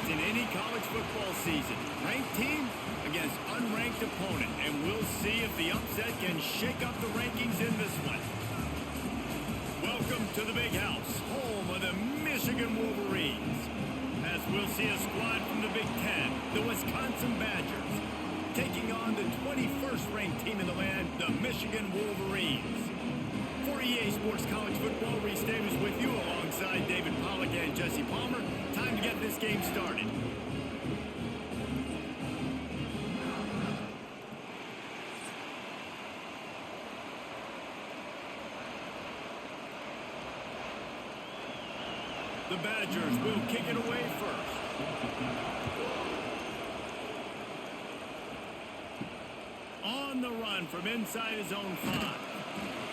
in any college football season. Ranked team against unranked opponent, and we'll see if the upset can shake up the rankings in this one. Welcome to the Big House, home of the Michigan Wolverines. As we'll see a squad from the Big Ten, the Wisconsin Badgers, taking on the 21st ranked team in the land, the Michigan Wolverines. For EA Sports College Football, Reese Davis with you alongside David Pollack and Jesse Palmer. Time to get this game started. The Badgers will kick it away first. On the run from inside his own 5.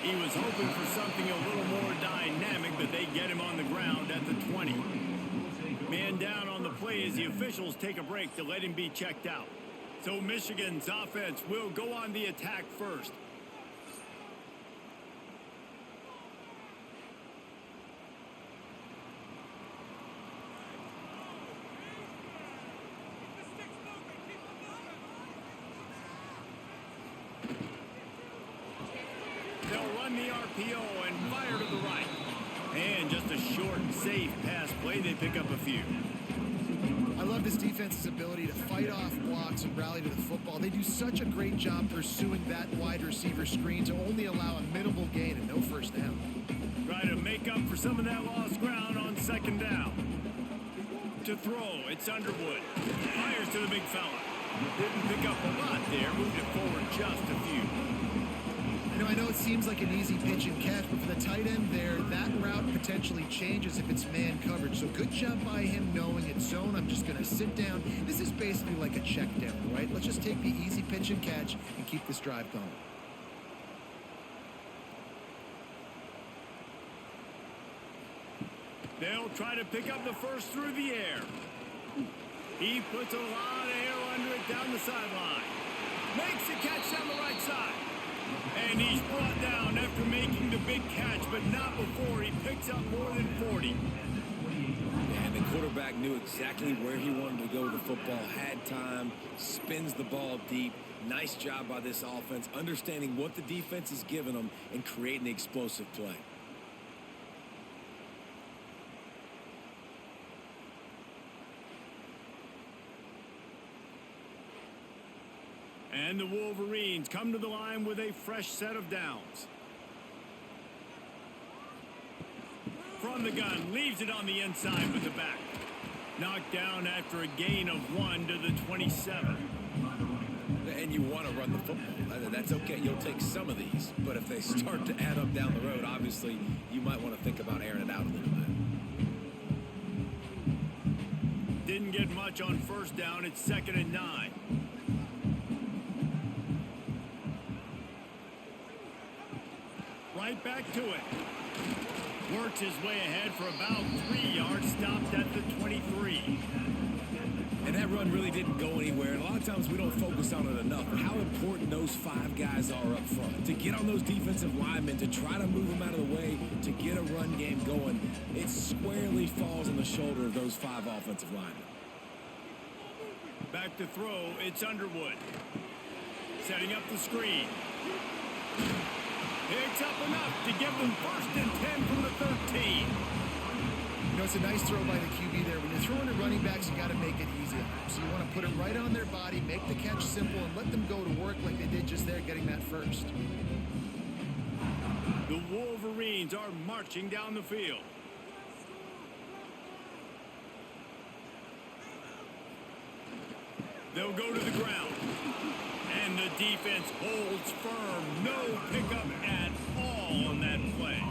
He was hoping for something a little more dynamic, but they get him on the ground at the 20. Man down on the play as the officials take a break to let him be checked out. So Michigan's offense will go on the attack first. The RPO and fire to the right. And just a short, safe pass play. They pick up a few. I love this defense's ability to fight off blocks and rally to the football. They do such a great job pursuing that wide receiver screen to only allow a minimal gain and no first down. Try to make up for some of that lost ground on second down. To throw, it's Underwood. Fires to the big fella. Didn't pick up a lot there. Moved it forward just a few. I know it seems like an easy pitch and catch, but for the tight end there, that route potentially changes if it's man coverage. So good job by him knowing it's zone. I'm just going to sit down. This is basically like a check down, right? Let's just take the easy pitch and catch and keep this drive going. They'll try to pick up the first through the air. He puts a lot of air under it down the sideline. Makes a catch down the right side. And he's brought down after making the big catch, but not before he picks up more than 40. And the quarterback knew exactly where he wanted to go with the football, had time, spins the ball deep. Nice job by this offense, understanding what the defense is giving them and creating the explosive play. And the Wolverines come to the line with a fresh set of downs. From the gun, leaves it on the inside with the back. Knocked down after a gain of 1 to the 27. And you want to run the football. That's okay. You'll take some of these. But if they start to add up down the road, obviously, you might want to think about airing it out a little bit. Didn't get much on first down. It's 2nd and 9. Right back to it. Works his way ahead for about 3 yards. Stopped at the 23. And that run really didn't go anywhere. And a lot of times we don't focus on it enough. But how important those 5 guys are up front. To get on those defensive linemen, to try to move them out of the way, to get a run game going. It squarely falls on the shoulder of those 5 offensive linemen. Back to throw. It's Underwood. Setting up the screen. Picks up enough to give them 1st and 10 from the 13. You know, it's a nice throw by the QB there. When you're throwing to running backs, you got to make it easy. So you want to put it right on their body, make the catch simple, and let them go to work like they did just there, getting that first. The Wolverines are marching down the field. They'll go to the ground. And the defense holds firm. No pickup at all on that play.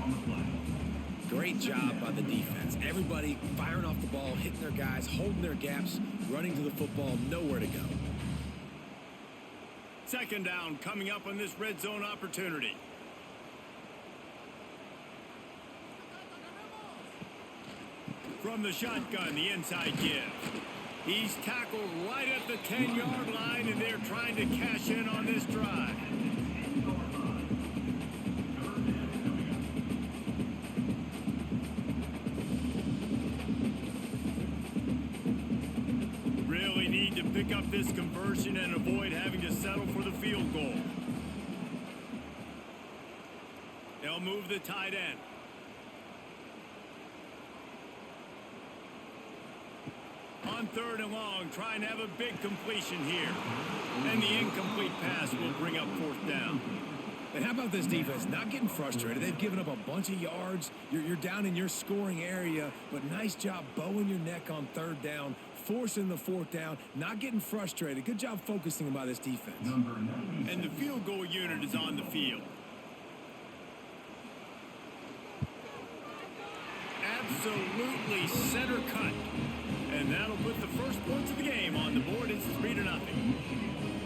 Great job by the defense. Everybody firing off the ball, hitting their guys, holding their gaps, running to the football, nowhere to go. 2nd down coming up on this red zone opportunity. From the shotgun, the inside give. He's tackled right at the 10-yard line, and they're trying to cash in on this drive. pick up this conversion and avoid having to settle for the field goal. They'll move the tight end. On 3rd and long, trying to have a big completion here. And the incomplete pass will bring up 4th down. And how about this defense? Not getting frustrated. They've given up a bunch of yards. You're down in your scoring area, but nice job bowing your neck on 3rd down, forcing the 4th down, not getting frustrated. Good job focusing by this defense. And the field goal unit is on the field. Absolutely center cut. And that'll put the first points of the game on the board. It's 3-0.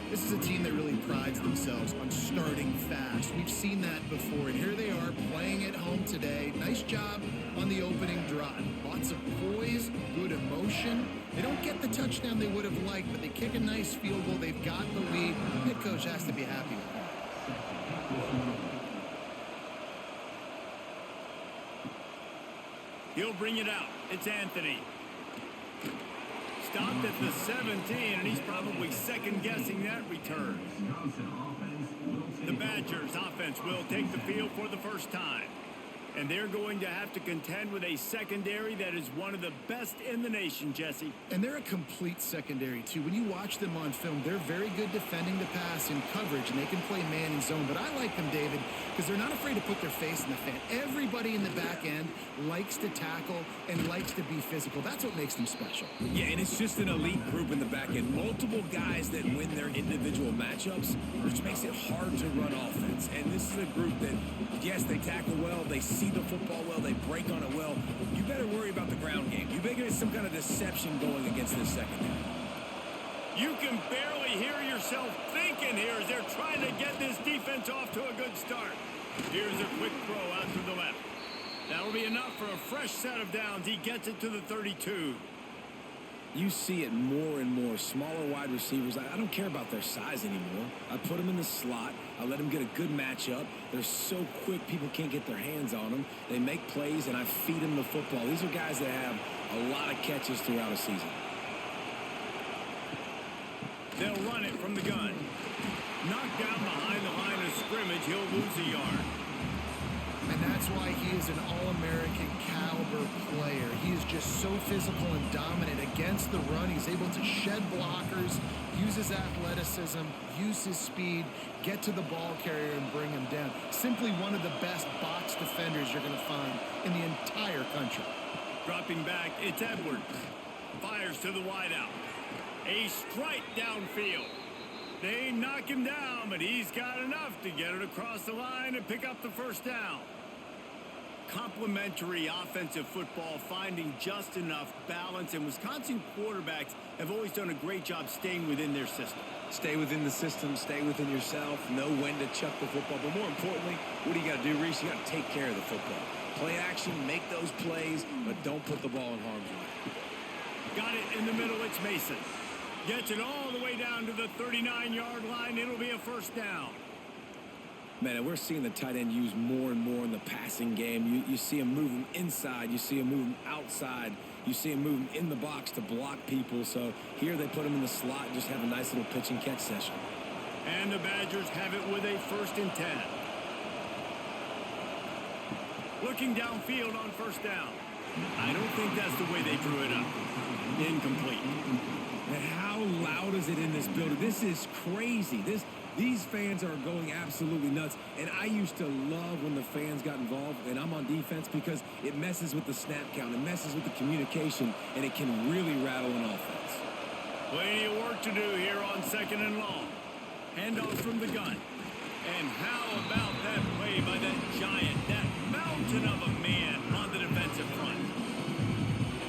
This is a team that really prides themselves on starting fast. We've seen that before, and here they are playing at home today. Nice job on the opening drive. Lots of poise, good emotion. They don't get the touchdown they would have liked, but they kick a nice field goal. They've got the lead. Head coach has to be happy with that. He'll bring it out. It's Anthony. Stopped at the 17, and he's probably second-guessing that return. The Badgers offense will take the field for the first time. And they're going to have to contend with a secondary that is one of the best in the nation, Jesse. And they're a complete secondary, too. When you watch them on film, they're very good defending the pass in coverage, and they can play man and zone. But I like them, David, because they're not afraid to put their face in the fan. Everybody in the back end likes to tackle and likes to be physical. That's what makes them special. Yeah, and it's just an elite group in the back end. Multiple guys that win their individual matchups, which makes it hard to run offense. And this is a group that, yes, they tackle well, they see the football well, they break on it well. You better worry about the ground game. You better get some kind of deception going against this secondary. You can barely hear yourself thinking here as they're trying to get this defense off to a good start. Here's a quick throw out to the left. That'll be enough for a fresh set of downs. He gets it to the 32. You see it more and more. Smaller wide receivers, I don't care about their size anymore. I put them in the slot. I let them get a good matchup. They're so quick, people can't get their hands on them. They make plays, and I feed them the football. These are guys that have a lot of catches throughout a season. They'll run it from the gun. Knocked down behind the line of scrimmage. He'll lose a yard. And that's why he is an All-American caliber player. He is just so physical and dominant against the run. He's able to shed blockers, use his athleticism, use his speed, get to the ball carrier and bring him down. Simply one of the best box defenders you're going to find in the entire country. Dropping back, it's Edwards. Fires to the wideout. A strike downfield. They knock him down, but he's got enough to get it across the line and pick up the first down. Complementary offensive football, finding just enough balance, and Wisconsin quarterbacks have always done a great job staying within their system. Stay within the system, stay within yourself, know when to chuck the football. But more importantly, what do you got to do, Reese? You got to take care of the football. Play action, make those plays, but don't put the ball in harm's way. Got it in the middle, it's Mason. Gets it all the way down to the 39-yard line. It'll be a first down. Man, and we're seeing the tight end used more and more in the passing game. You see him moving inside. You see him moving outside. You see him moving in the box to block people. So here they put him in the slot and just have a nice little pitch and catch session. And the Badgers have it with a 1st and 10. Looking downfield on first down. I don't think that's the way they drew it up. Incomplete. And how loud is it in this building? This is crazy. These fans are going absolutely nuts. And I used to love when the fans got involved, and I'm on defense, because it messes with the snap count. It messes with the communication, and it can really rattle an offense. Plenty of work to do here on 2nd and long. Handoff from the gun. And how about that play by that giant, that mountain of a man on the defensive front?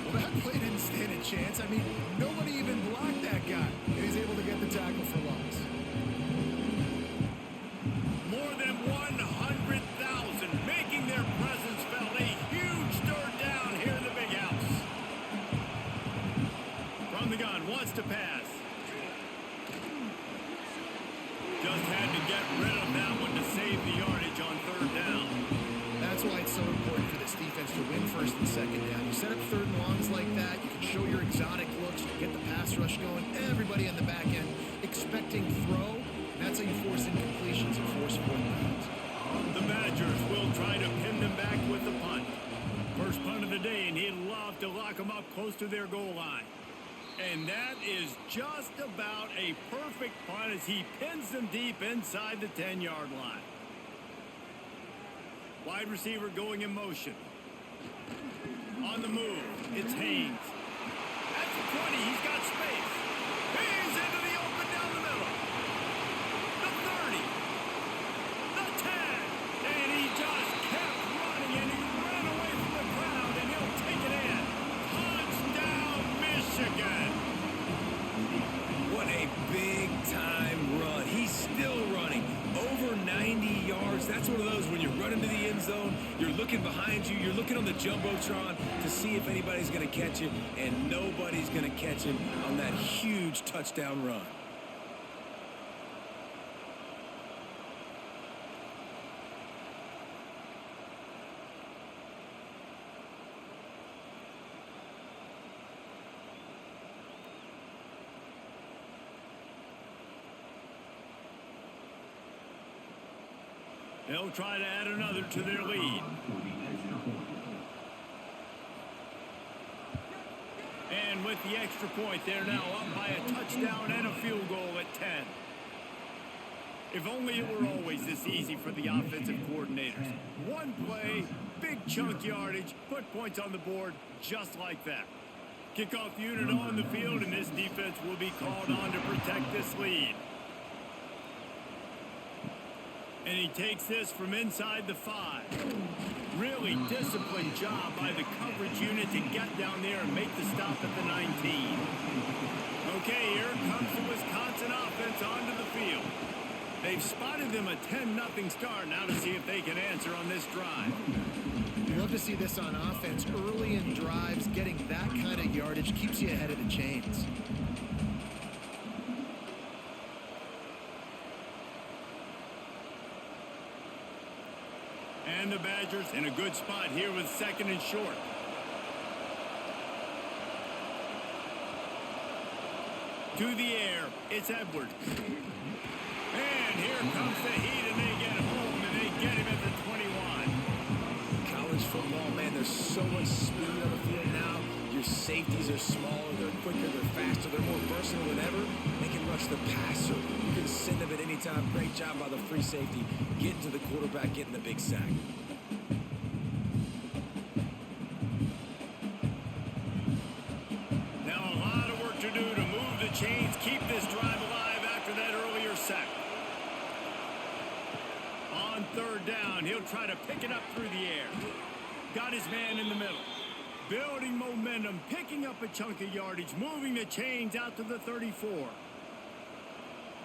Well, that play didn't stand a chance. I mean, nobody even blocked that guy. And he's able to get the tackle for loss. More than 100,000 making their presence felt. A huge 3rd down here in the big house. From the gun, wants to pass. Just had to get rid of that one to save the yardage on 3rd down. That's why it's so important to win first and second down. You set up third and longs like that, you can show your exotic looks, you can get the pass rush going, everybody on the back end expecting throw, and that's how you force incompletions and force fourth downs. The Badgers will try to pin them back with the punt. First punt of the day, and he'd love to lock them up close to their goal line. And that is just about a perfect punt as he pins them deep inside the 10-yard line. Wide receiver going in motion. On the move, it's Haynes. At the 20, he's got space. He's into the open down the middle. The 30. The 10. And he just kept running, and he ran away from the crowd, and he'll take it in. Touchdown, Michigan. What a big-time run. He's still running. Over 90 yards. That's one of those when you're running to the end zone, you're looking behind you, you're looking on the Jumbotron to see if anybody's going to catch it, and nobody's going to catch him on that huge touchdown run. They'll try to add another to their lead. And with the extra point, they're now up by a touchdown and a field goal at 10. If only it were always this easy for the offensive coordinators. One play, big chunk yardage, put points on the board just like that. Kickoff unit on the field, and this defense will be called on to protect this lead. And he takes this from inside the 5. Really disciplined job by the coverage unit to get down there and make the stop at the 19. Okay, here comes the Wisconsin offense onto the field. They've spotted them a 10-0 start. Now to see if they can answer on this drive. You love to see this on offense. Early in drives, getting that kind of yardage keeps you ahead of the chains. And the Badgers in a good spot here with second and short. To the air, it's Edwards. And here comes the heat, and they get home, and they get him at the 21. College football, man, there's so much speed on the field now. Your safeties are smaller, they're quicker, they're faster, they're more versatile than ever. They can rush the passer. You can send them at any time. Great job by the free safety, getting to the quarterback, getting the big sack. Now a lot of work to do to move the chains, keep this drive alive after that earlier sack. On third down, he'll try to pick it up through the air. Got his man in the middle. Building momentum, picking up a chunk of yardage, moving the chains out to the 34.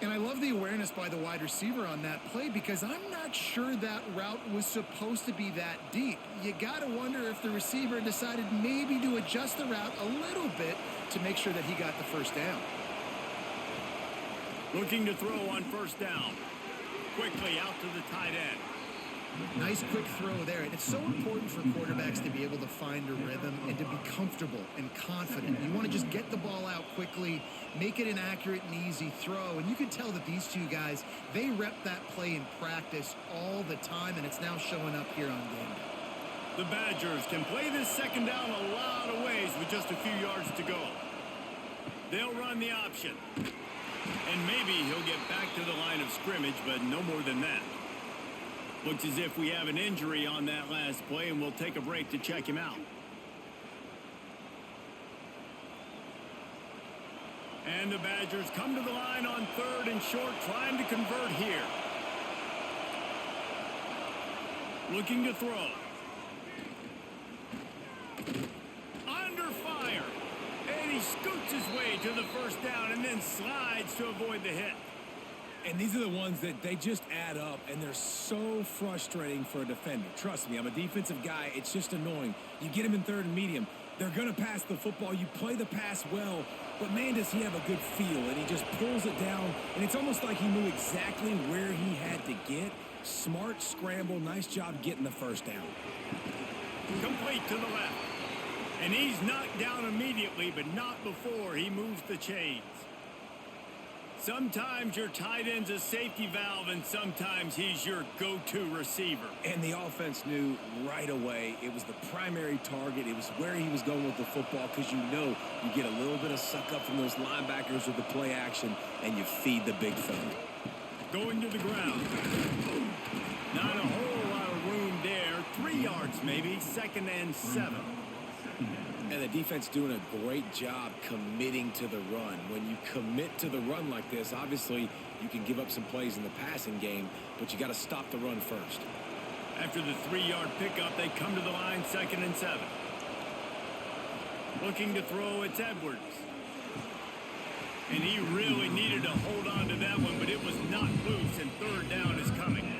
And I love the awareness by the wide receiver on that play because I'm not sure that route was supposed to be that deep. You got to wonder if the receiver decided maybe to adjust the route a little bit to make sure that he got the first down. Looking to throw on first down. Quickly out to the tight end. Nice quick throw there. And it's so important for quarterbacks to be able to find a rhythm and to be comfortable and confident. You want to just get the ball out quickly, make it an accurate and easy throw. And you can tell that these two guys, they rep that play in practice all the time, and it's now showing up here on game day. The Badgers can play this second down a lot of ways with just a few yards to go. They'll run the option. And maybe he'll get back to the line of scrimmage, but no more than that. Looks as if we have an injury on that last play, and we'll take a break to check him out. And the Badgers come to the line on third and short, trying to convert here. Looking to throw. Under fire. And he scoots his way to the first down and then slides to avoid the hit. And these are the ones that they just add up, and they're so frustrating for a defender. Trust me, I'm a defensive guy. It's just annoying. You get him in third and medium. They're going to pass the football. You play the pass well, but man, does he have a good feel, and he just pulls it down, and it's almost like he knew exactly where he had to get. Smart scramble. Nice job getting the first down. Complete. right to the left. And he's knocked down immediately, but not before he moves the chains. Sometimes your tight end's a safety valve, and sometimes he's your go-to receiver. And the offense knew right away it was the primary target. It was where he was going with the football, because you know you get a little bit of suck up from those linebackers with the play action, and you feed the big fella. Going to the ground. Not a whole lot of room there. 3 yards maybe, 2nd and 7. And the defense doing a great job committing to the run. When you commit to the run like this, obviously you can give up some plays in the passing game, but you got to stop the run first. After the 3-yard pickup, they come to the line, 2nd and 7. Looking to throw, it's Edwards. And he really needed to hold on to that one, but it was not loose, and 3rd down is coming.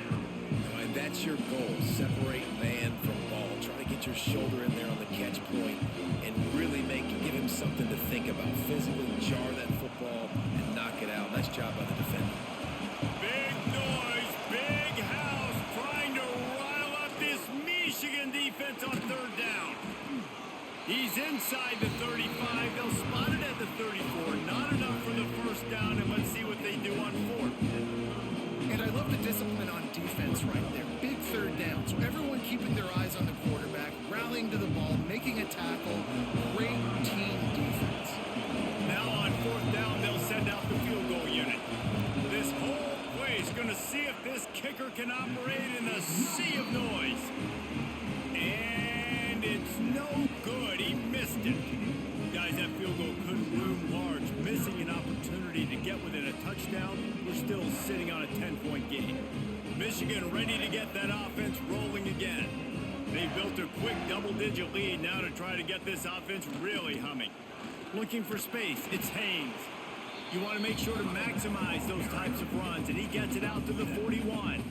And that's your goal. Separate man from ball. Try to get your shoulder in there on the catch point and really give him something to think about. Physically jar that football and knock it out. Nice job by the defender. Big noise, big house, trying to rile up this Michigan defense on 3rd down. He's inside the 35. They'll spot it at the 34. Not enough for the 1st down, and let's see what they do on 4th. And I love the discipline on defense right there. Big 3rd down. So everyone keeping their eyes on the quarterback, rallying to the ball, making a tackle. Great team defense. Now on 4th down, they'll send out the field goal unit. This whole place going to see if this kicker can operate in the sea of noise. And it's no good. He missed it. Guys, that field goal could loom large. Missing an opportunity to get within a touchdown. We're still sitting on a 10-point game. Michigan ready to get that offense rolling again. They built a quick double-digit lead now to try to get this offense really humming. Looking for space, it's Haynes. You want to make sure to maximize those types of runs, and he gets it out to the 41.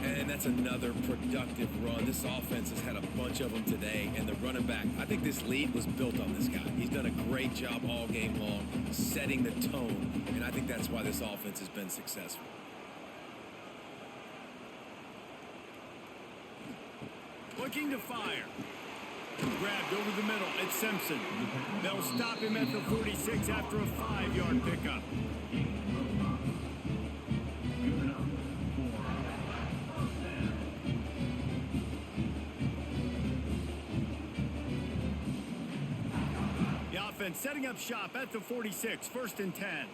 And that's another productive run. This offense has had a bunch of them today, and the running back, I think this lead was built on this guy. He's done a great job all game long, setting the tone, and I think that's why this offense has been successful. Looking to fire. Grabbed over the middle. It's Simpson. They'll stop him at the 46 after a 5-yard pickup. The offense setting up shop at the 46, 1st and 10.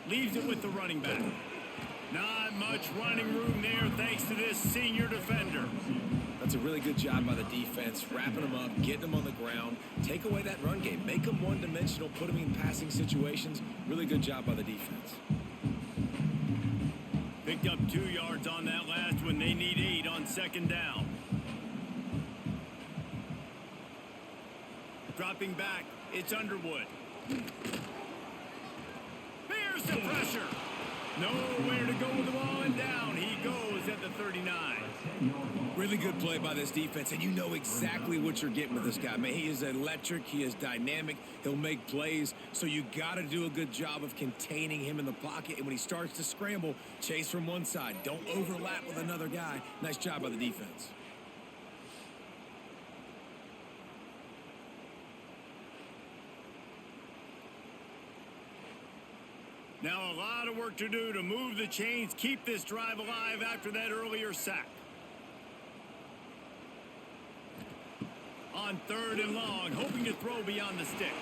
Leaves it with the running back. Not much running room there thanks to this senior defender. That's a really good job by the defense, wrapping them up, getting them on the ground, take away that run game, make them one-dimensional, put them in passing situations. Really good job by the defense. Picked up 2 yards on that last one. They need 8 on 2nd down. Dropping back, it's Underwood. Here's the pressure. Nowhere to go with the ball, and down he goes at the 39. Really good play by this defense, and you know exactly what you're getting with this guy. Man, he is electric. He is dynamic. He'll make plays, so you got to do a good job of containing him in the pocket. And when he starts to scramble, chase from one side. Don't overlap with another guy. Nice job by the defense. Now a lot of work to do to move the chains, keep this drive alive after that earlier sack. On 3rd and long, hoping to throw beyond the sticks.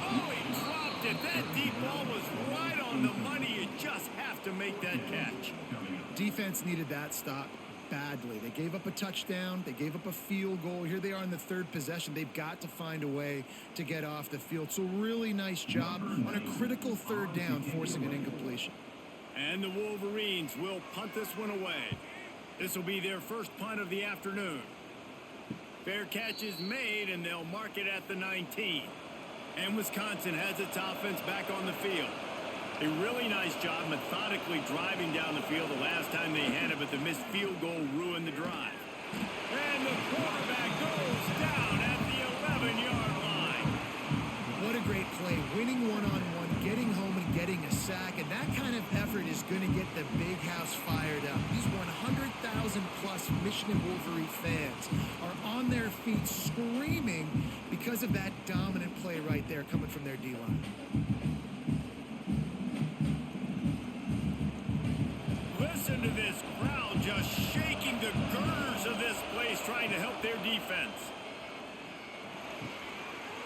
Oh, he dropped it. That deep ball was right on the money. You just have to make that catch. Defense needed that stop badly. They gave up a touchdown. They gave up a field goal. Here they are in the 3rd possession. They've got to find a way to get off the field. So really nice job on a critical 3rd down, forcing an incompletion. And the Wolverines will punt this one away. This will be their first punt of the afternoon. Fair catch is made, and they'll mark it at the 19. And Wisconsin has its offense back on the field. A really nice job methodically driving down the field the last time they had it, but the missed field goal ruined the drive. And the quarterback goes down at the 11-yard line. What a great play. Winning one-on-one, getting home and getting a sack, and that kind of effort is going to get the big house fired up. These 100,000-plus Michigan Wolverine fans are on their feet screaming because of that dominant play right there coming from their D-line. Listen to this crowd just shaking the girders of this place, trying to help their defense.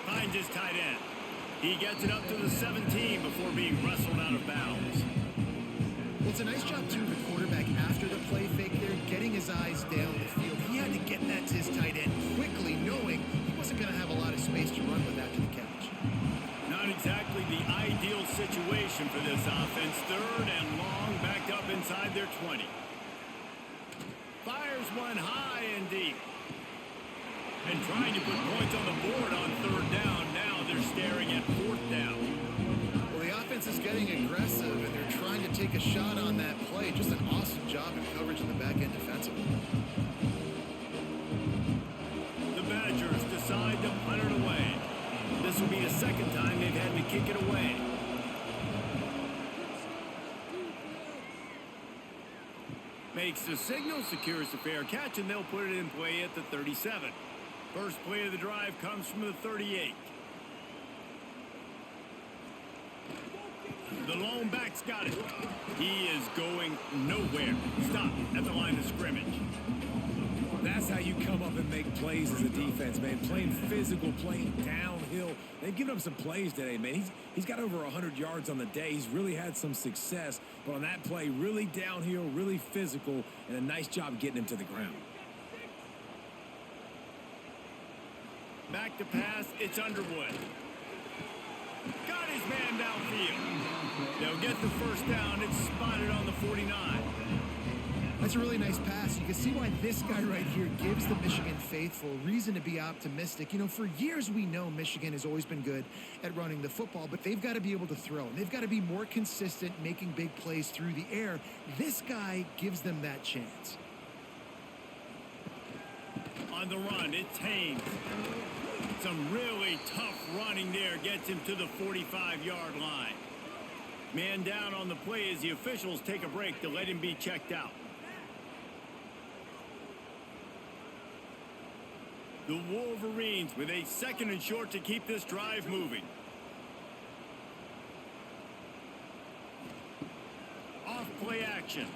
Finds his tight end. He gets it up to the 17 before being wrestled out of bounds. Well, it's a nice job, too, the quarterback after the play fake there, getting his eyes down the field. He had to get that to his tight end quickly, knowing he wasn't going to have a lot of space to run with after the catch. Not exactly the ideal situation for this offense. Third and long, backed up inside their 20. Fires one high and deep. And trying to put points on the board on third down. Now they're staring at fourth down. Well, the offense is getting aggressive, and they're trying to take a shot on that play. Just an awesome job in coverage in the back end defensively. The Badgers decide to punt it away. This will be the second time they've had to kick it away. Makes the signal, secures the fair catch, and they'll put it in play at the 37. First play of the drive comes from the 38. The lone back's got it. He is going nowhere. Stop at the line of scrimmage. That's how you come up and make plays as a defense, man. Playing physical, playing downhill. They've given up some plays today, man. He's got over 100 yards on the day. He's really had some success. But on that play, really downhill, really physical, and a nice job getting him to the ground. Back to pass, it's Underwood. Got his man downfield. They'll get the first down. It's spotted on the 49. That's a really nice pass. You can see why this guy right here gives the Michigan faithful reason to be optimistic. You know, for years we know Michigan has always been good at running the football, but they've got to be able to throw. They've got to be more consistent making big plays through the air. This guy gives them that chance. On the run, it's Haynes. Some really tough running there gets him to the 45-yard line. Man down on the play as the officials take a break to let him be checked out. The Wolverines with a second and short to keep this drive moving. Off play action.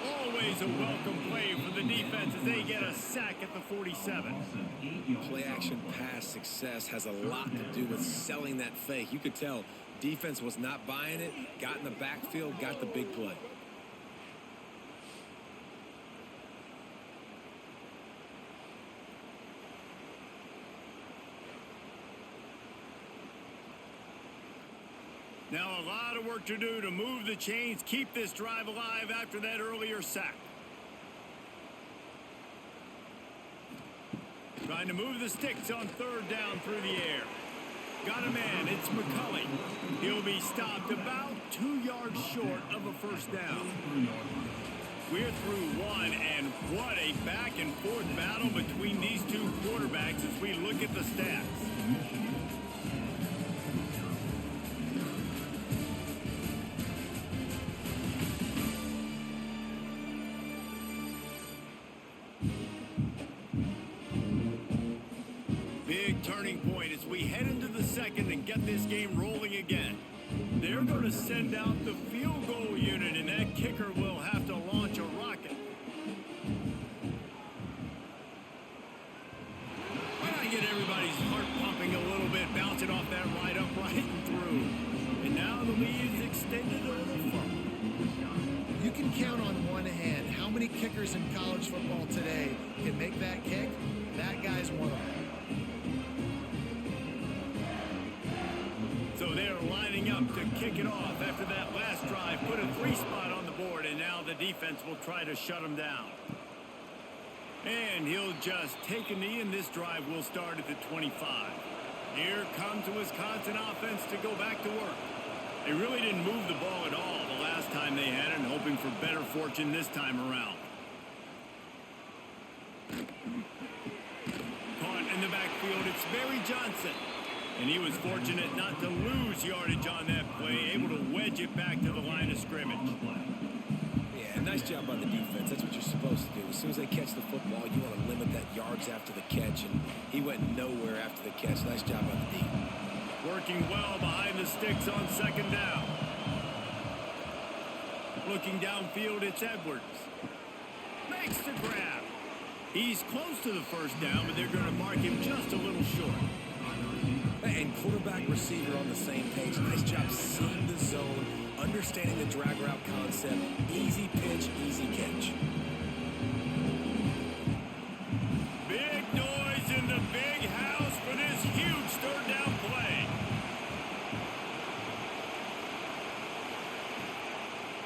Always a welcome play for the defense as they get a sack at the 47. Play action pass success has a lot to do with selling that fake. You could tell defense was not buying it, got in the backfield, got the big play. Now a lot of work to do to move the chains, keep this drive alive after that earlier sack. Trying to move the sticks on third down through the air. Got a man, it's McCulley. He'll be stopped about 2 yards short of a first down. We're through one, and what a back and forth battle between these two quarterbacks as we look at the stats. Big turning point as we head into the second and get this game rolling again. They're going to send out the field goal unit, and that kicker will have to launch a rocket. Why not get everybody's heart pumping a little bit, bouncing off that right upright and through. And now the lead is extended a little further. You can count on one hand how many kickers in college football today can make that kick. That guy's one of them. So they're lining up to kick it off after that last drive. Put a 3-spot on the board, and now the defense will try to shut him down. And he'll just take a knee, and this drive will start at the 25. Here comes the Wisconsin offense to go back to work. They really didn't move the ball at all the last time they had it, and hoping for better fortune this time around. Caught in the backfield, it's Barry Johnson. And he was fortunate not to lose yardage on that play, able to wedge it back to the line of scrimmage. Yeah, nice job by the defense. That's what you're supposed to do. As soon as they catch the football, you want to limit that yards after the catch, and he went nowhere after the catch. Nice job by the D. Working well behind the sticks on second down. Looking downfield, it's Edwards. Makes the grab. He's close to the first down, but they're going to mark him just a little short. And quarterback receiver on the same page. Nice job seeing the zone, understanding the drag route concept. Easy pitch, easy catch. Big noise in the big house for this huge third down play.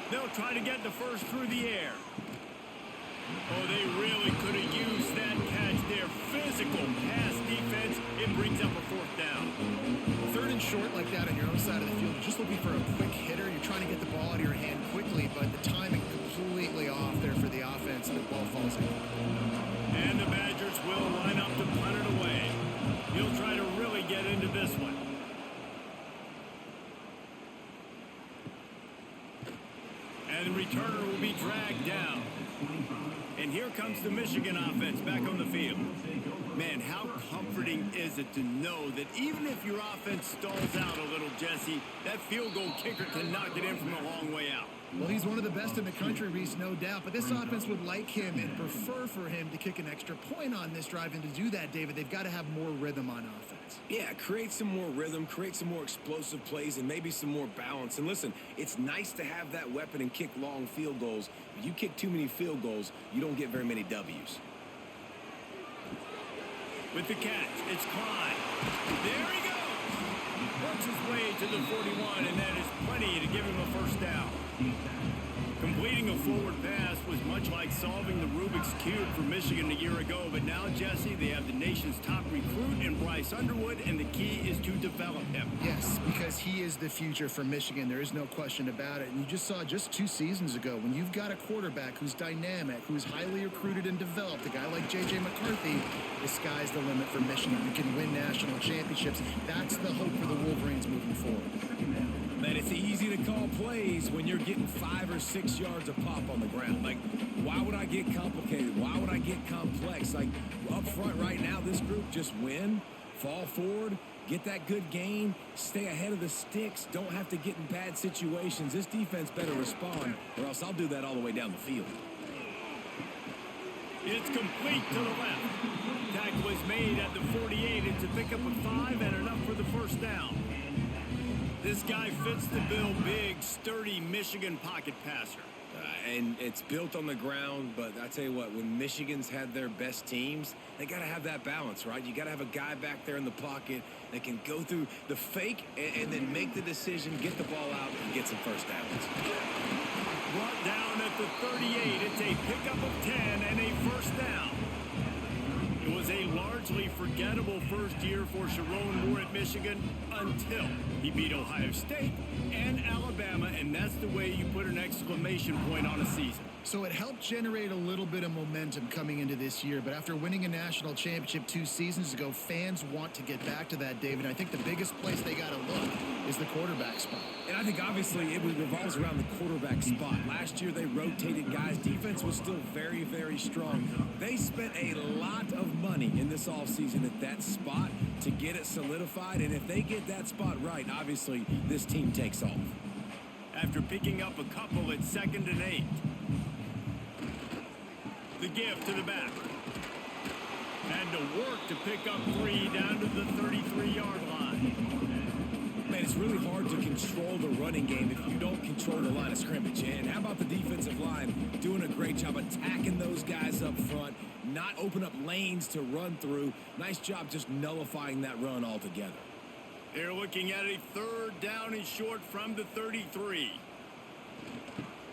They'll try to get the first through the air. Oh, they really could have used that catch there. Physical pass defense. It brings up a fourth down. Third and short like that on your own side of the field. You're just looking for a quick hitter. You're trying to get the ball out of your hand quickly, but the timing completely off there for the offense, and the ball falls in. And the Badgers will line up to punt it away. He'll try to really get into this one. And the returner will be dragged down. And here comes the Michigan offense back on the field. Man, how comforting is it to know that even if your offense stalls out a little, Jesse, that field goal kicker can knock it in from a long way out. Well, he's one of the best in the country, Reese, no doubt. But this offense would like him and prefer for him to kick an extra point on this drive. And to do that, David, they've got to have more rhythm on offense. Yeah, create some more rhythm, create some more explosive plays, and maybe some more balance. And listen, it's nice to have that weapon and kick long field goals. But you kick too many field goals, you don't get very many W's. With the catch, it's Klein. There he goes. Works his way to the 41, and that is plenty to give him a first down. Completing a forward pass was much like solving the Rubik's Cube for Michigan a year ago, but now, Jesse, they have the nation's top recruit in Bryce Underwood, and the key is to develop him. Yes, because he is the future for Michigan. There is no question about it. And you just saw just 2 seasons ago, when you've got a quarterback who's dynamic, who's highly recruited and developed, a guy like J.J. McCarthy, the sky's the limit for Michigan. You can win national championships. That's the hope for the Wolverines moving forward. Man, it's easy to call plays when you're getting 5 or 6 yards of pop on the ground. Like, why would I get complicated? Why would I get complex? Like, up front right now, this group just win, fall forward, get that good gain, stay ahead of the sticks, don't have to get in bad situations. This defense better respond, or else I'll do that all the way down the field. It's complete to the left. Tackle is made at the 48. It's a pickup of 5 and enough for the first down. This guy fits the bill. Big, sturdy Michigan pocket passer. And it's built on the ground, but I tell you what, when Michigan's had their best teams, they got to have that balance, right? You got to have a guy back there in the pocket that can go through the fake and then make the decision, get the ball out, and get some first downs. Brought down at the 38. It's a pickup of 10 and a first down. It was a largely forgettable first year for Sharon Moore at Michigan until he beat Ohio State and Alabama, and that's the way you put an exclamation point on a season. So it helped generate a little bit of momentum coming into this year, but after winning a national championship 2 seasons ago, fans want to get back to that, David. I think the biggest place they got to look is the quarterback spot. And I think obviously it revolves around the quarterback spot. Last year they rotated guys. Defense was still very, very strong. They spent a lot of money in this offseason at that spot to get it solidified, and if they get that spot right, obviously this team takes off. After picking up a couple at 2nd and 8. The give to the back. Had to work to pick up 3 down to the 33-yard line. Man, it's really hard to control the running game if you don't control the line of scrimmage. And how about the defensive line doing a great job attacking those guys up front, not open up lanes to run through. Nice job just nullifying that run altogether. They're looking at a 3rd down and short from the 33.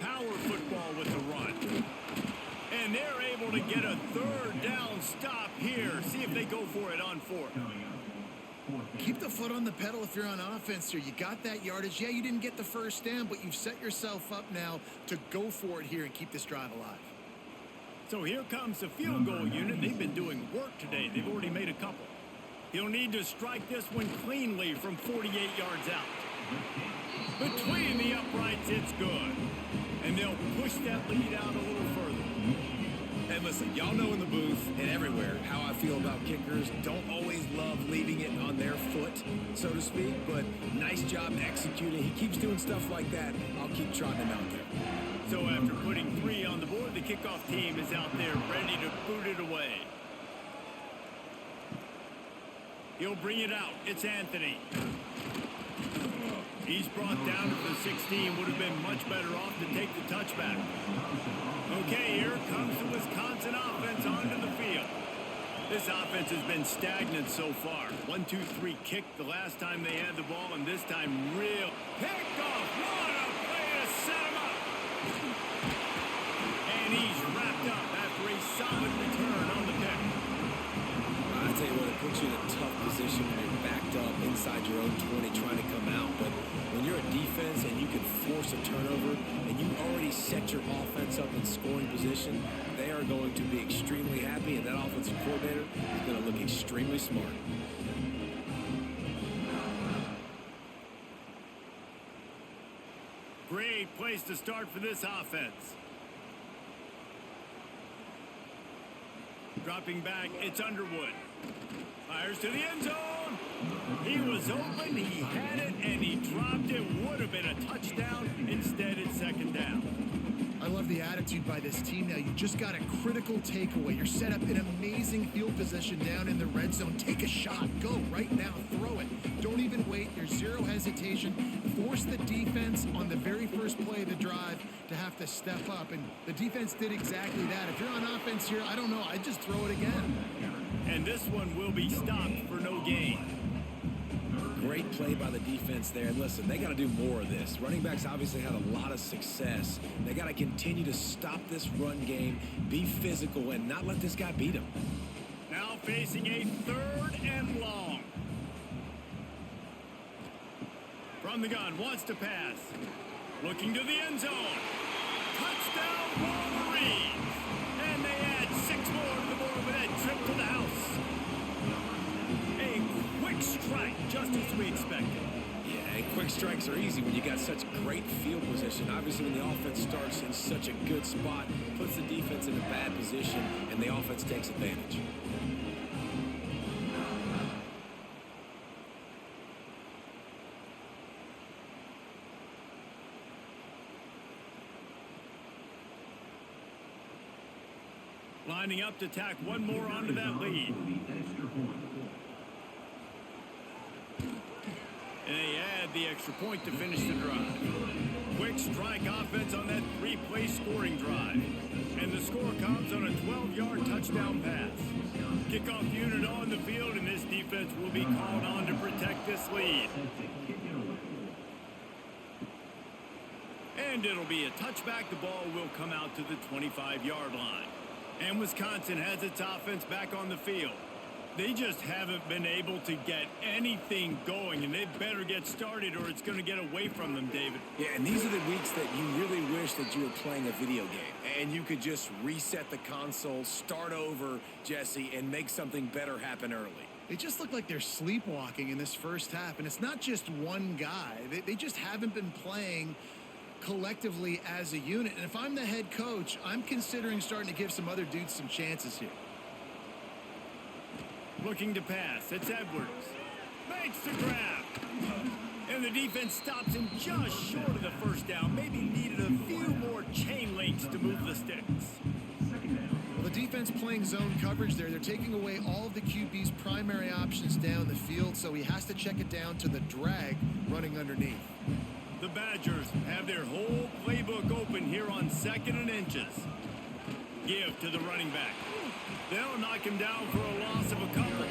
Power football with the run. And they're able to get a 3rd down stop here. See if they go for it on 4th. Keep the foot on the pedal if you're on offense here. You got that yardage. Yeah, you didn't get the first down, but you've set yourself up now to go for it here and keep this drive alive. So here comes the field goal unit. They've been doing work today. They've already made a couple. He'll need to strike this one cleanly from 48 yards out. Between the uprights, it's good. And they'll push that lead out a little further. And listen, y'all know in the booth and everywhere how I feel about kickers. Don't always love leaving it on their foot, so to speak, but nice job executing. He keeps doing stuff like that. I'll keep trotting him out there. So after putting 3 on the board, the kickoff team is out there ready to boot it away. He'll bring it out. It's Anthony. He's brought down to the 16. Would have been much better off to take the touchback. Okay, here comes the Wisconsin offense onto the field. This offense has been stagnant so far. 1-2-3 kick the last time they had the ball, and this time real picked off. What a play to set him up. And he's wrapped up after a solid return on the pick. I tell you what, it puts you in a tough position when you're backed up inside your own 20 trying to come out. But when you're a defense and you can force a turnover and you already set your offense up in scoring position, they are going to be extremely happy, and that offensive coordinator is going to look extremely smart. Great place to start for this offense. Dropping back, it's Underwood. Fires to the end zone. He was open, he had it, and he dropped it. Would have been a touchdown. Instead, it's second down. I love the attitude by this team now. You just got a critical takeaway. You're set up in amazing field position down in the red zone. Take a shot. Go right now. Throw it. Don't even wait. There's zero hesitation. Force the defense on the very first play of the drive to have to step up. And the defense did exactly that. If you're on offense here, I don't know. I'd just throw it again. And this one will be stopped for no gain. Great play by the defense there. And listen, they got to do more of this. Running backs obviously had a lot of success. They got to continue to stop this run game, be physical, and not let this guy beat him. Now facing a 3rd and long. From the gun, wants to pass. Looking to the end zone. Touchdown Wolverines. And they add 6 more to the board with that trip to the house. A quick strike, just as we expected. Yeah, and quick strikes are easy when you got such great field position. Obviously, when the offense starts in such a good spot, puts the defense in a bad position, and the offense takes advantage. Lining up to tack one more onto that lead. And they add the extra point to finish the drive. Quick strike offense on that 3-play scoring drive. And the score comes on a 12-yard touchdown pass. Kickoff unit on the field, and this defense will be called on to protect this lead. And it'll be a touchback. The ball will come out to the 25-yard line. And Wisconsin has its offense back on the field. They just haven't been able to get anything going, and they better get started or it's going to get away from them, David. Yeah, and these are the weeks that you really wish that you were playing a video game and you could just reset the console, start over, Jesse, and make something better happen early. They just look like they're sleepwalking in this first half, and it's not just one guy. They just haven't been playing collectively as a unit. And if I'm the head coach, I'm considering starting to give some other dudes some chances here. Looking to pass. It's Edwards. Makes the grab. And the defense stops him just short of the first down. Maybe needed a few more chain links to move the sticks. Well, the defense playing zone coverage there. They're taking away all of the QB's primary options down the field, so he has to check it down to the drag running underneath. The Badgers have their whole playbook open here on 2nd and inches. Give to the running back. They'll knock him down for a loss of a couple.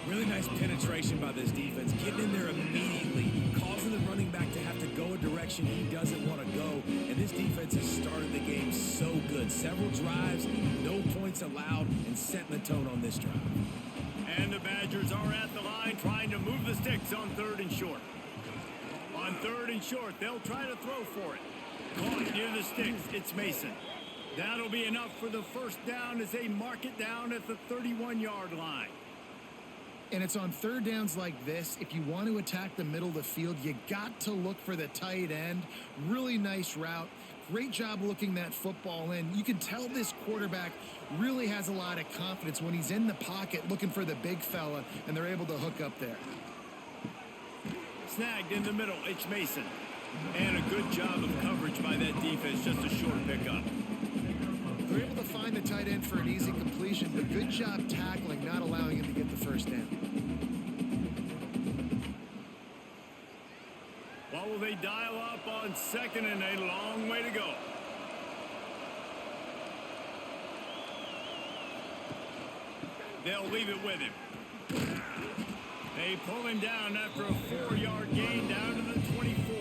Really nice penetration by this defense. Getting in there immediately, causing the running back to have to go a direction he doesn't want to go. And this defense has started the game so good. Several drives, no points allowed, and setting the tone on this drive. And the Badgers are at the line trying to move the sticks on 3rd and short. On 3rd and short, they'll try to throw for it. Caught near the sticks, it's Mason. That'll be enough for the first down as they mark it down at the 31-yard line. And it's on third downs like this. If you want to attack the middle of the field, you got to look for the tight end. Really nice route. Great job looking that football in. You can tell this quarterback really has a lot of confidence when he's in the pocket looking for the big fella, and they're able to hook up there. Snagged in the middle, H. Mason. And a good job of coverage by that defense, just a short pickup. They're able to find the tight end for an easy completion, but good job tackling, not allowing him to get the first down. What will they dial up on second and a long way to go? They'll leave it with him. They pull him down after a 4-yard gain down to the 24.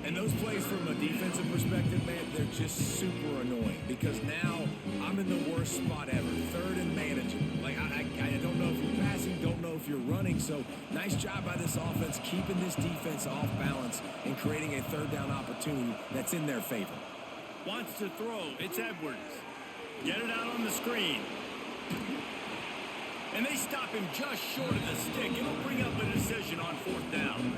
And those plays from a defensive perspective, man, they're just super annoying because now I'm in the worst spot ever. Third and manageable. Like, I don't know if you're passing, don't know if you're running. So nice job by this offense keeping this defense off balance and creating a third down opportunity that's in their favor. Wants to throw. It's Edwards. Get it out on the screen. And they stop him just short of the stick. It'll bring up a decision on fourth down.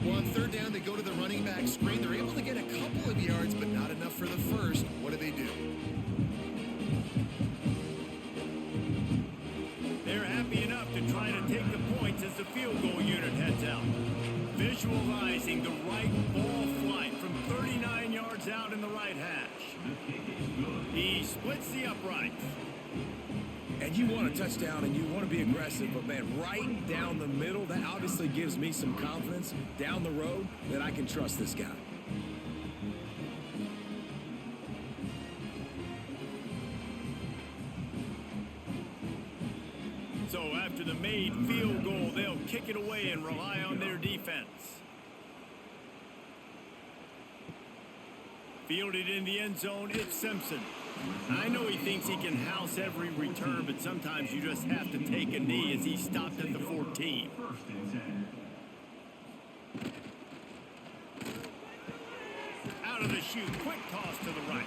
Well, on third down, they go to the running back screen. They're able to get a couple of yards, but not enough for the first. What do? They're happy enough to try to take the points as the field goal unit heads out. Visualizing the right ball flight from 39 yards out in the right hash. He splits the uprights. And you want a touchdown and you want to be aggressive, but man, right down the middle, that obviously gives me some confidence down the road that I can trust this guy. So after the made field goal, they'll kick it away and rely on their defense. Fielded in the end zone, it's Simpson. I know he thinks he can house every return, but sometimes you just have to take a knee as he stopped at the 14. Out of the chute, quick toss to the right.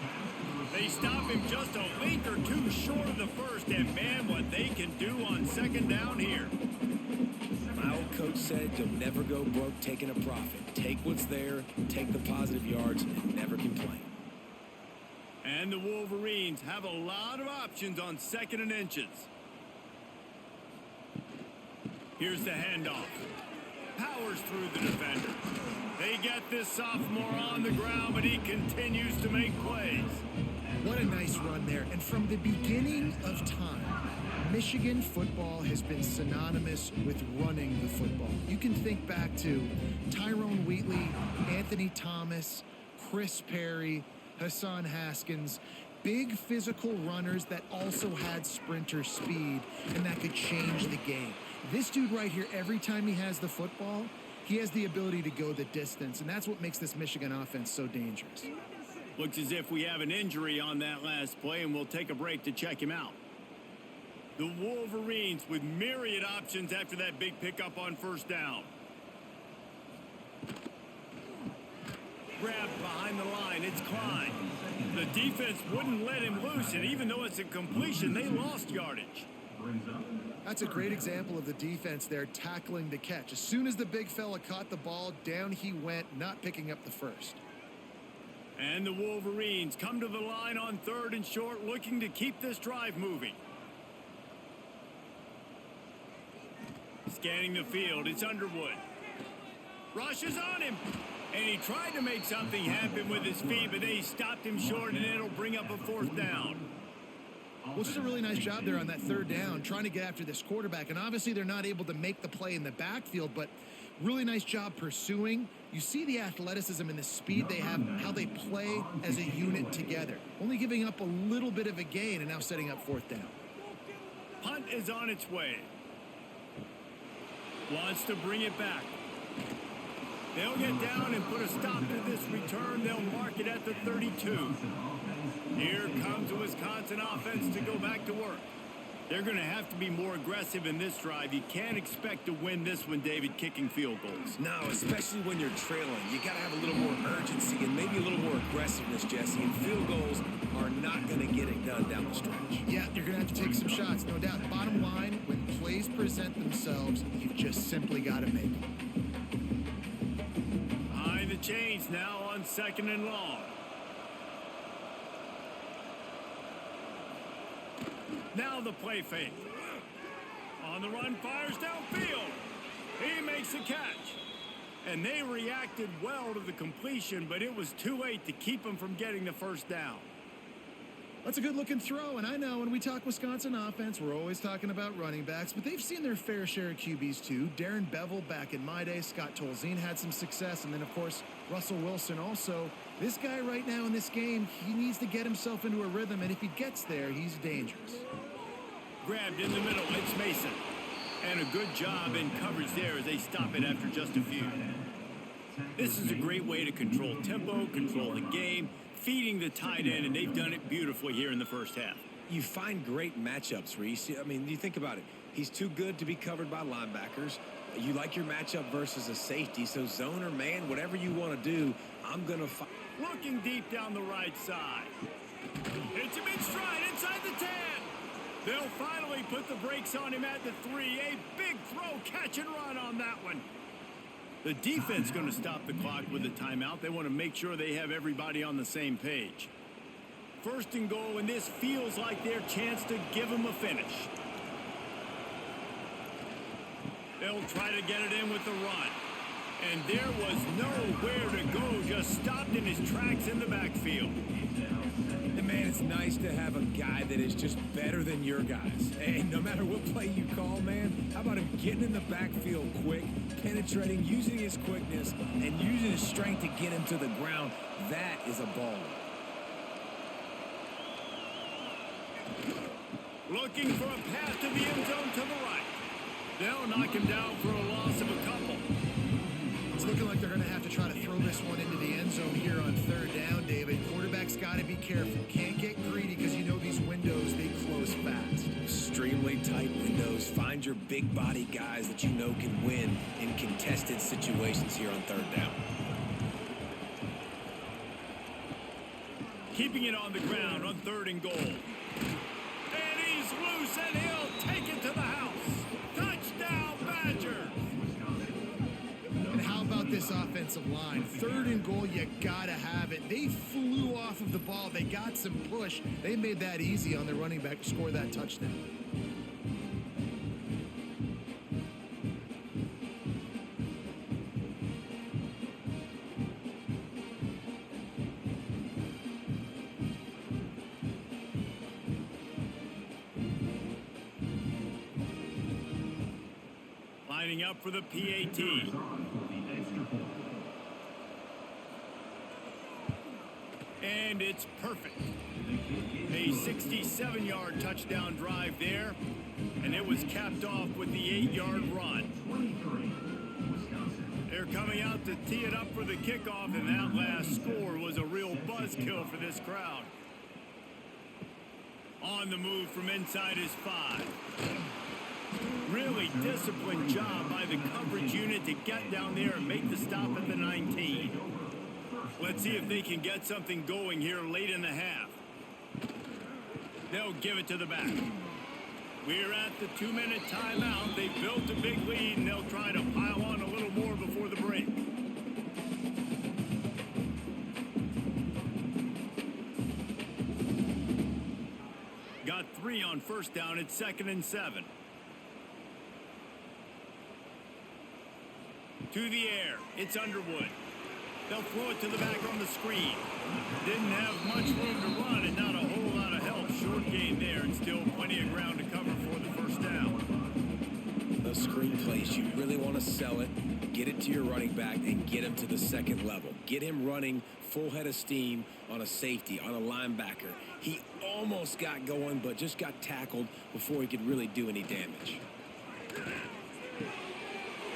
They stop him just a link or two short of the first, and man, what they can do on second down here. My old coach said you'll never go broke taking a profit. Take what's there, take the positive yards, and never complain. And the Wolverines have a lot of options on second and inches. Here's the handoff. Powers through the defender. They get this sophomore on the ground, but he continues to make plays. What a nice run there. And from the beginning of time, Michigan football has been synonymous with running the football. You can think back to Tyrone Wheatley, Anthony Thomas, Chris Perry, Hassan Haskins, big physical runners that also had sprinter speed and that could change the game. This dude right here, every time he has the football, he has the ability to go the distance, and that's what makes this Michigan offense so dangerous. Looks as if we have an injury on that last play, and we'll take a break to check him out. The Wolverines with myriad options after that big pickup on first down. Grabbed behind the line, it's Klein. The defense wouldn't let him loose, and even though it's a completion, they lost yardage. That's a great example of the defense there tackling the catch. As soon as the big fella caught the ball, down he went, not picking up the first. And the Wolverines come to the line on third and short, looking to keep this drive moving. Scanning the field, it's Underwood. Rushes on him. And he tried to make something happen with his feet, but they stopped him short, and it'll bring up a fourth down. Well, just a really nice job there on that third down, trying to get after this quarterback. And obviously they're not able to make the play in the backfield, but really nice job pursuing. You see the athleticism and the speed they have, how they play as a unit together. Only giving up a little bit of a gain and now setting up fourth down. Punt is on its way. Wants to bring it back. They'll get down and put a stop to this return. They'll mark it at the 32. Here comes the Wisconsin offense to go back to work. They're going to have to be more aggressive in this drive. You can't expect to win this one, David, kicking field goals. No, especially when you're trailing. You got to have a little more urgency and maybe a little more aggressiveness, Jesse. And field goals are not going to get it done down the stretch. Yeah, you're going to have to take some shots, no doubt. Bottom line, when plays present themselves, you've just simply got to make them. Behind the chains now on 2nd and long. Now the play fake. On the run, fires downfield. He makes the catch. And they reacted well to the completion, but it was too late to keep him from getting the first down. That's a good-looking throw, and I know when we talk Wisconsin offense, we're always talking about running backs, but they've seen their fair share of QBs too. Darren Bevel back in my day, Scott Tolzien had some success, and then, of course, Russell Wilson also. This guy right now in this game, he needs to get himself into a rhythm, and if he gets there, he's dangerous. Grabbed in the middle, it's Mason. And a good job in coverage there as they stop it after just a few. This is a great way to control tempo, control the game, feeding the tight end, and they've done it beautifully here in the first half. You find great matchups, Reese. I mean, you think about it. He's too good to be covered by linebackers. You like your matchup versus a safety, so zone or man, whatever you want to do, I'm going to find. Looking deep down the right side. Hits him in stride inside the 10. They'll finally put the brakes on him at the 3. A big throw, catch and run on that one. The defense going to stop the clock with a timeout. They want to make sure they have everybody on the same page. 1st and goal, and this feels like their chance to give them a finish. They'll try to get it in with the run. And there was nowhere to go, just stopped in his tracks in the backfield. And man, it's nice to have a guy that is just better than your guys. And no matter what play you call, man, how about him getting in the backfield quick, penetrating, using his quickness, and using his strength to get him to the ground? That is a baller. Looking for a path to the end zone to the right. They'll knock him down for a loss of a couple. It's looking like they're going to have to try to throw this one into the end zone here on 3rd down, David. Quarterback's got to be careful. Can't get greedy because you know these windows, they close fast. Extremely tight windows. Find your big body guys that you know can win in contested situations here on 3rd down. Keeping it on the ground on 3rd and goal. And he's loose, and he'll take it to the house. Touchdown, Badgers! And how about this offensive line? 3rd and goal, you got to have it. They flew off of the ball. They got some push. They made that easy on their running back to score that touchdown. Lining up for the PAT. And it's perfect. A 67-yard touchdown drive there, and it was capped off with the 8-yard run. They're coming out to tee it up for the kickoff, and that last score was a real buzzkill for this crowd. On the move from inside his 5. Really disciplined job by the coverage unit to get down there and make the stop at the 19. Let's see if they can get something going here late in the half. They'll give it to the back. We're at the 2-minute timeout. They've built a big lead, and they'll try to pile on a little more before the break. Got 3 on 1st down. It's 2nd and 7. To the air. It's Underwood. They'll throw it to the back on the screen. Didn't have much room to run and not a whole lot of help. Short gain there and still plenty of ground to cover for the 1st down. Those screen plays, you really want to sell it, get it to your running back, and get him to the 2nd level. Get him running full head of steam on a safety, on a linebacker. He almost got going, but just got tackled before he could really do any damage.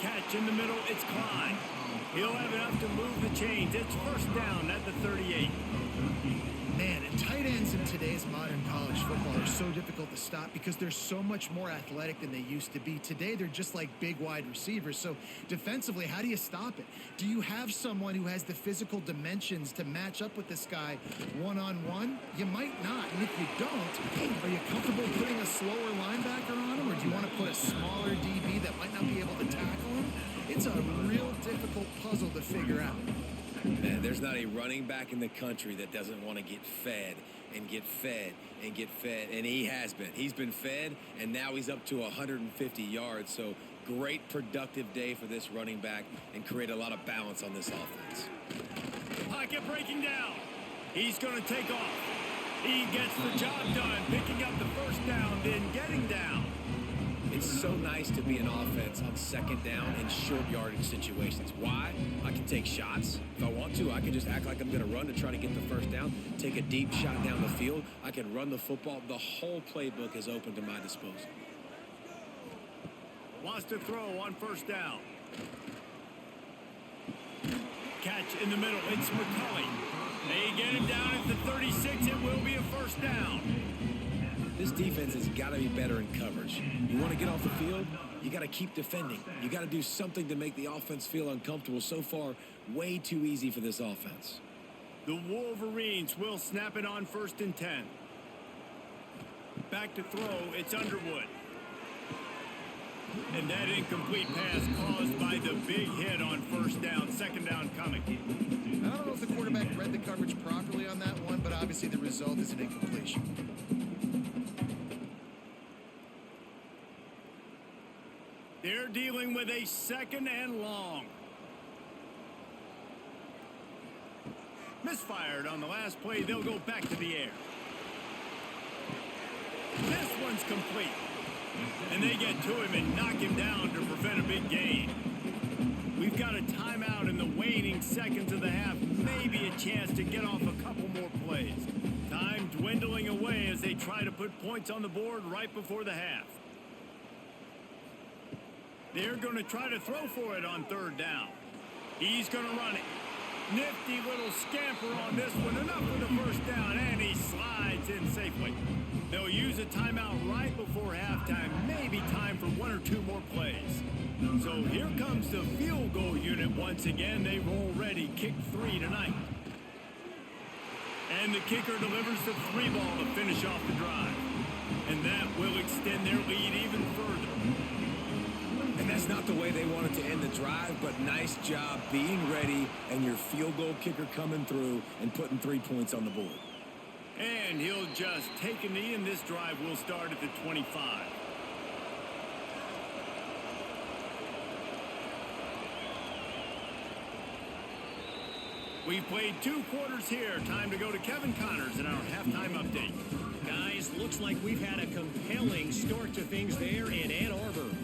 Catch in the middle, it's Klein. He'll have enough to move the chains. It's first down at the 38. Man, and tight ends in today's modern college football are so difficult to stop because they're so much more athletic than they used to be. Today, they're just like big wide receivers. So defensively, how do you stop it? Do you have someone who has the physical dimensions to match up with this guy one-on-one? You might not. And if you don't, are you comfortable putting a slower linebacker on him? Or do you want to put a smaller DB that might not be able to tackle him? It's a real difficult puzzle to figure out. Man, there's not a running back in the country that doesn't want to get fed and get fed and get fed, and he has been. He's been fed, and now he's up to 150 yards, so great productive day for this running back and create a lot of balance on this offense. Pocket breaking down. He's going to take off. He gets the job done, picking up the first down, then getting down. It's so nice to be an offense on second down in short yardage situations. Why? I can take shots. If I want to, I can just act like I'm going to run to try to get the first down, take a deep shot down the field. I can run the football. The whole playbook is open to my disposal. Wants to throw on first down. Catch in the middle. It's McCulley. They get him down at the 36. It will be a first down. This defense has got to be better in coverage. You want to get off the field, you got to keep defending. You got to do something to make the offense feel uncomfortable. So far, way too easy for this offense. The Wolverines will snap it on first and 10. Back to throw, it's Underwood. And that incomplete pass caused by the big hit on first down. Second down coming. I don't know if the quarterback read the coverage properly on that one, but obviously the result is an incompletion. They're dealing with a second and long. Misfired on the last play. They'll go back to the air. This one's complete. And they get to him and knock him down to prevent a big gain. We've got a timeout in the waning seconds of the half. Maybe a chance to get off a couple more plays. Time dwindling away as they try to put points on the board right before the half. They're going to try to throw for it on third down. He's going to run it. Nifty little scamper on this one. Enough for the first down, and he slides in safely. They'll use a timeout right before halftime. Maybe time for one or two more plays. So here comes the field goal unit once again. They've already kicked 3 tonight. And the kicker delivers the 3 ball to finish off the drive. And that will extend their lead even further. And that's not the way they wanted to end the drive, but nice job being ready and your field goal kicker coming through and putting 3 points on the board. And he'll just take a knee, and this drive will start at the 25. We've played 2 quarters here. Time to go to Kevin Connors in our halftime update. Guys, looks like we've had a compelling start to things there in Ann Arbor.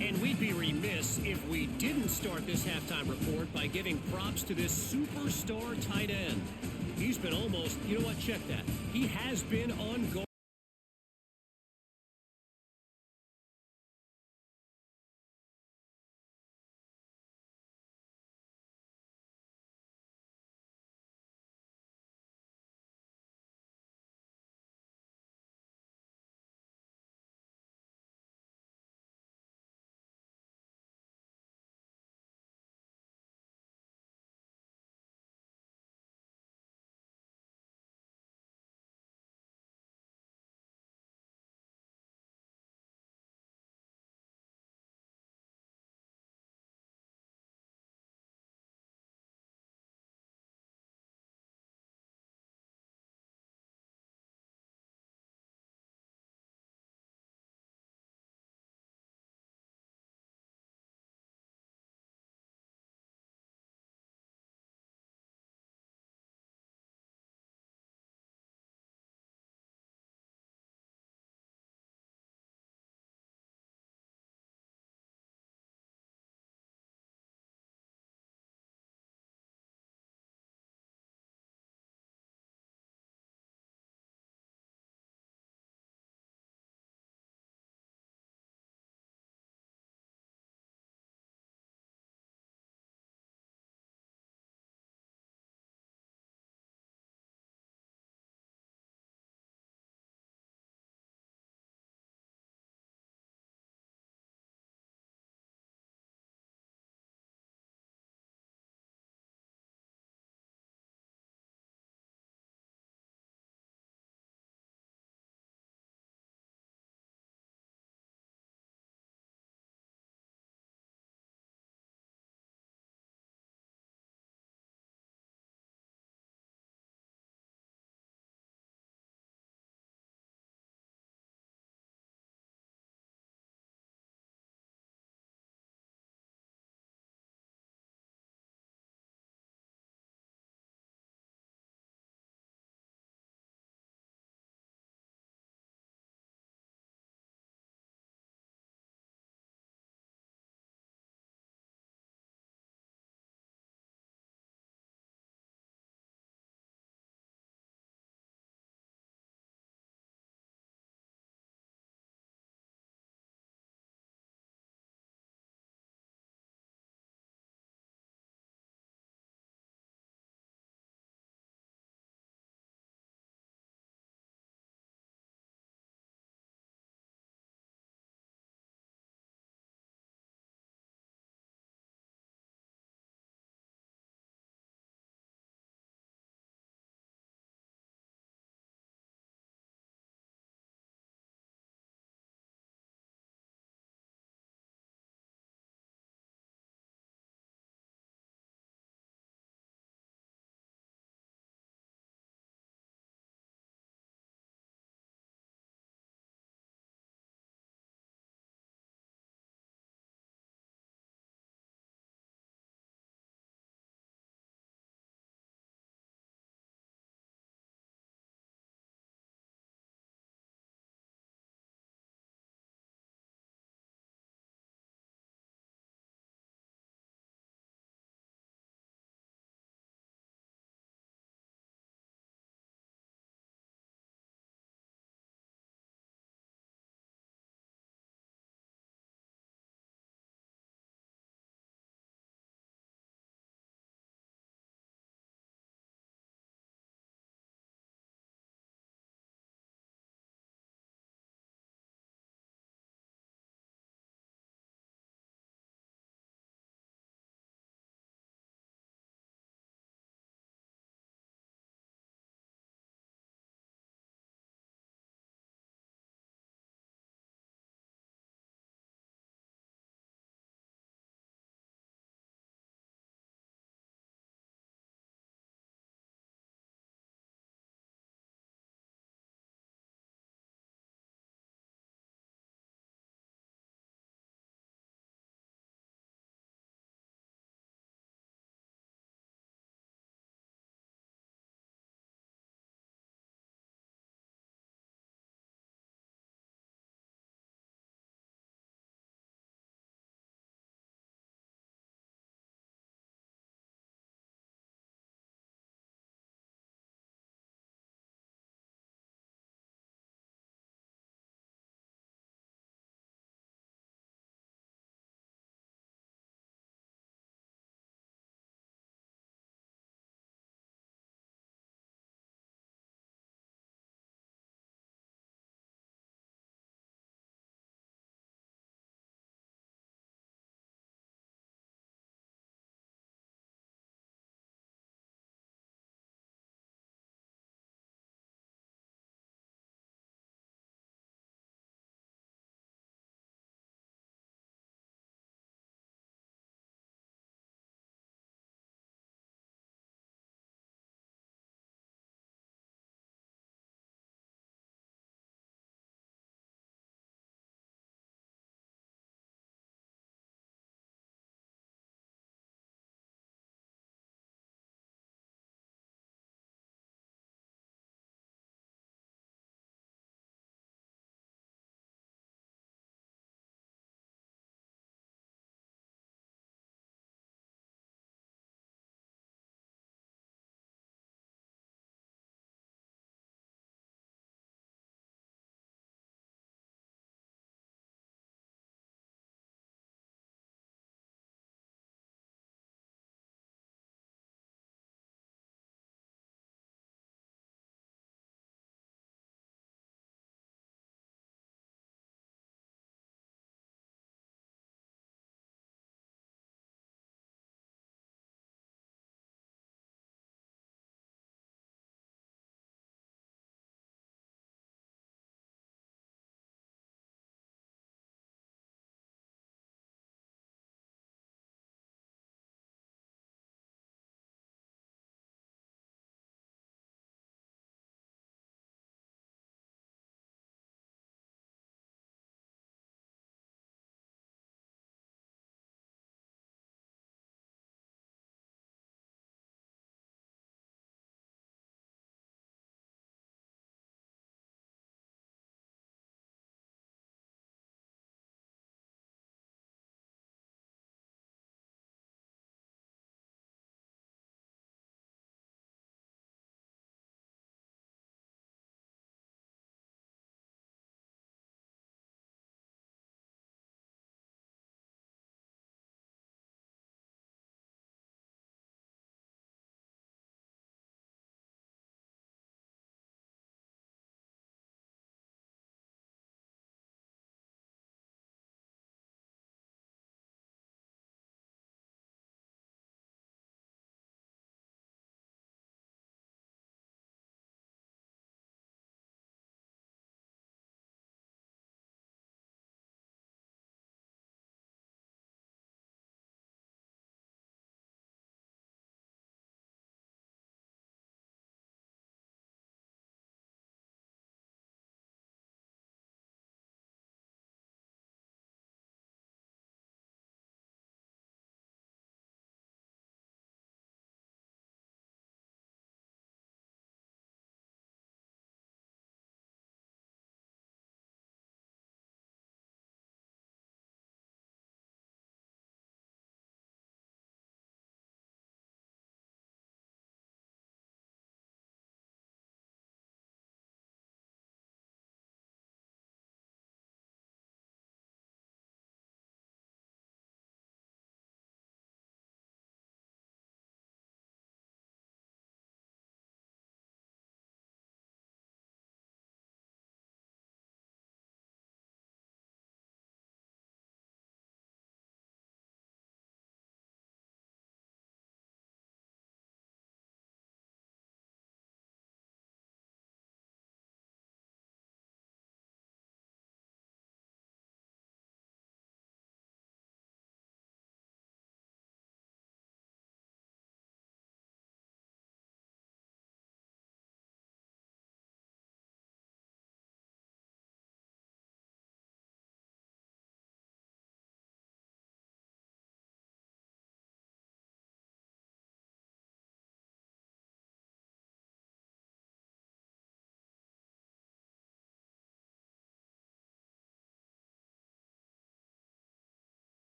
And we'd be remiss if we didn't start this halftime report by giving props to this superstar tight end. He's been almost, you know what, check that. He has been on goal.